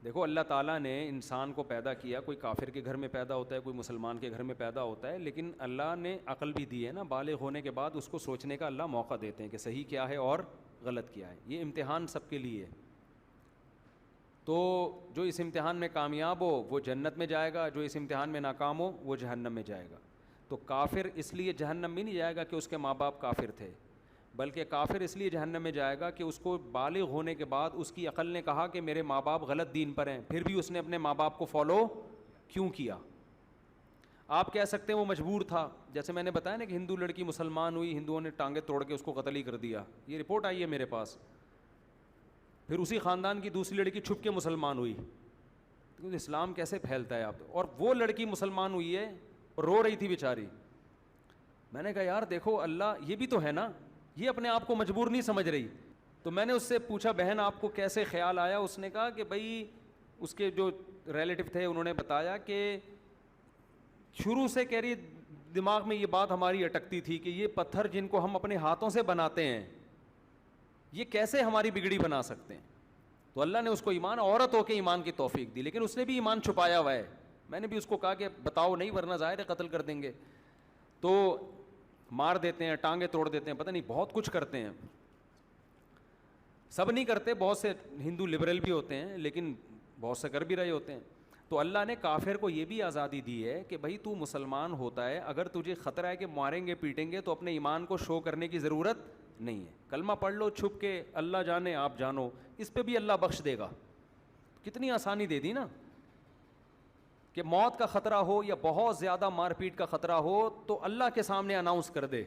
دیکھو اللہ تعالیٰ نے انسان کو پیدا کیا، کوئی کافر کے گھر میں پیدا ہوتا ہے، کوئی مسلمان کے گھر میں پیدا ہوتا ہے، لیکن اللہ نے عقل بھی دی ہے نا، بالغ ہونے کے بعد اس کو سوچنے کا اللہ موقع دیتے ہیں کہ صحیح کیا ہے اور غلط کیا ہے. یہ امتحان سب کے لیے ہے. تو جو اس امتحان میں کامیاب ہو وہ جنت میں جائے گا، جو اس امتحان میں ناکام ہو وہ جہنم میں جائے گا. تو کافر اس لیے جہنم میں نہیں جائے گا کہ اس کے ماں باپ کافر تھے، بلکہ کافر اس لیے جہنم میں جائے گا کہ اس کو بالغ ہونے کے بعد اس کی عقل نے کہا کہ میرے ماں باپ غلط دین پر ہیں، پھر بھی اس نے اپنے ماں باپ کو فالو کیوں کیا. آپ کہہ سکتے ہیں وہ مجبور تھا، جیسے میں نے بتایا نا کہ ہندو لڑکی مسلمان ہوئی، ہندوؤں نے ٹانگیں توڑ کے اس کو قتل ہی کر دیا، یہ رپورٹ آئی ہے میرے پاس. پھر اسی خاندان کی دوسری لڑکی چھپ کے مسلمان ہوئی. اسلام کیسے پھیلتا ہے آپ، اور وہ لڑکی مسلمان ہوئی ہے، رو رہی تھی بیچاری. میں نے کہا یار دیکھو اللہ یہ بھی تو ہے نا، یہ اپنے آپ کو مجبور نہیں سمجھ رہی. تو میں نے اس سے پوچھا بہن آپ کو کیسے خیال آیا؟ اس نے کہا کہ بھائی اس کے جو ریلیٹو تھے انہوں نے بتایا کہ شروع سے کہہ رہی دماغ میں یہ بات ہماری اٹکتی تھی کہ یہ پتھر جن کو ہم اپنے ہاتھوں سے بناتے ہیں یہ کیسے ہماری بگڑی بنا سکتے ہیں. تو اللہ نے اس کو ایمان، عورت ہو کے ایمان کی توفیق دی، لیکن اس نے بھی ایمان چھپایا ہوا ہے. میں نے بھی اس کو کہا کہ بتاؤ نہیں ورنہ ظاہر ہے قتل کر دیں گے. تو مار دیتے ہیں، ٹانگیں توڑ دیتے ہیں، پتہ نہیں بہت کچھ کرتے ہیں. سب نہیں کرتے، بہت سے ہندو لبرل بھی ہوتے ہیں لیکن بہت سے کر بھی رہے ہوتے ہیں. تو اللہ نے کافر کو یہ بھی آزادی دی ہے کہ بھائی تو مسلمان ہوتا ہے، اگر تجھے خطرہ ہے کہ ماریں گے پیٹیں گے تو اپنے ایمان کو شو کرنے کی ضرورت نہیں ہے. کلمہ پڑھ لو چھپ کے، اللہ جانے آپ جانو، اس پہ بھی اللہ بخش دے گا. کتنی آسانی دے دی نا کہ موت کا خطرہ ہو یا بہت زیادہ مار پیٹ کا خطرہ ہو تو اللہ کے سامنے اناؤنس کر دے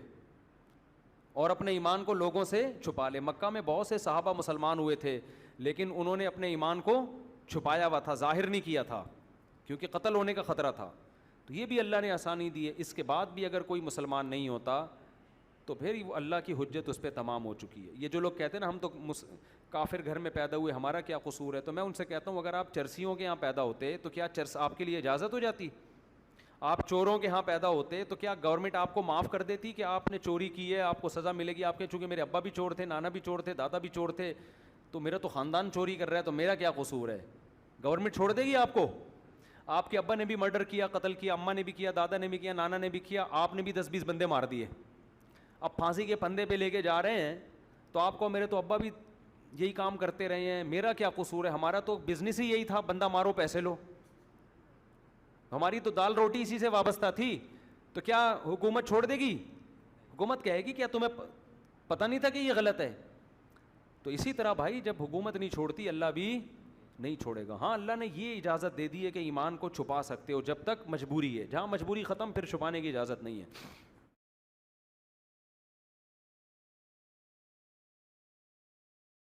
اور اپنے ایمان کو لوگوں سے چھپا لے. مکہ میں بہت سے صحابہ مسلمان ہوئے تھے لیکن انہوں نے اپنے ایمان کو چھپایا ہوا تھا، ظاہر نہیں کیا تھا کیونکہ قتل ہونے کا خطرہ تھا. تو یہ بھی اللہ نے آسانی دی ہے. اس کے بعد بھی اگر کوئی مسلمان نہیں ہوتا تو پھر اللہ کی حجت اس پہ تمام ہو چکی ہے. یہ جو لوگ کہتے ہیں نا ہم تو کافر گھر میں پیدا ہوئے ہمارا کیا قصور ہے، تو میں ان سے کہتا ہوں اگر آپ چرسیوں کے یہاں پیدا ہوتے تو کیا چرس آپ کے لیے اجازت ہو جاتی؟ آپ چوروں کے ہاں پیدا ہوتے تو کیا گورنمنٹ آپ کو معاف کر دیتی کہ آپ نے چوری کی ہے آپ کو سزا ملے گی؟ آپ کے چونکہ میرے ابا بھی چور تھے، نانا بھی چور تھے، دادا بھی چور تھے، تو میرا تو خاندان چوری کر رہا ہے تو میرا کیا قصور ہے؟ گورنمنٹ چھوڑ دے گی آپ کو؟ آپ کے ابا نے بھی مرڈر کیا، قتل کیا، اماں نے بھی کیا، دادا نے بھی کیا، نانا نے بھی کیا، آپ نے بھی 10-20 بندے مار دیے، اب پھانسی کے پھندے پہ لے کے جا رہے ہیں تو آپ کو میرے تو ابا بھی یہی کام کرتے رہے ہیں، میرا کیا قصور ہے؟ ہمارا تو بزنس ہی یہی تھا، بندہ مارو پیسے لو، ہماری تو دال روٹی اسی سے وابستہ تھی. تو کیا حکومت چھوڑ دے گی؟ حکومت کہے گی کیا تمہیں پتہ نہیں تھا کہ یہ غلط ہے؟ تو اسی طرح بھائی جب حکومت نہیں چھوڑتی اللہ بھی نہیں چھوڑے گا. ہاں اللہ نے یہ اجازت دے دی ہے کہ ایمان کو چھپا سکتے ہو جب تک مجبوری ہے، جہاں مجبوری ختم پھر چھپانے کی اجازت نہیں ہے.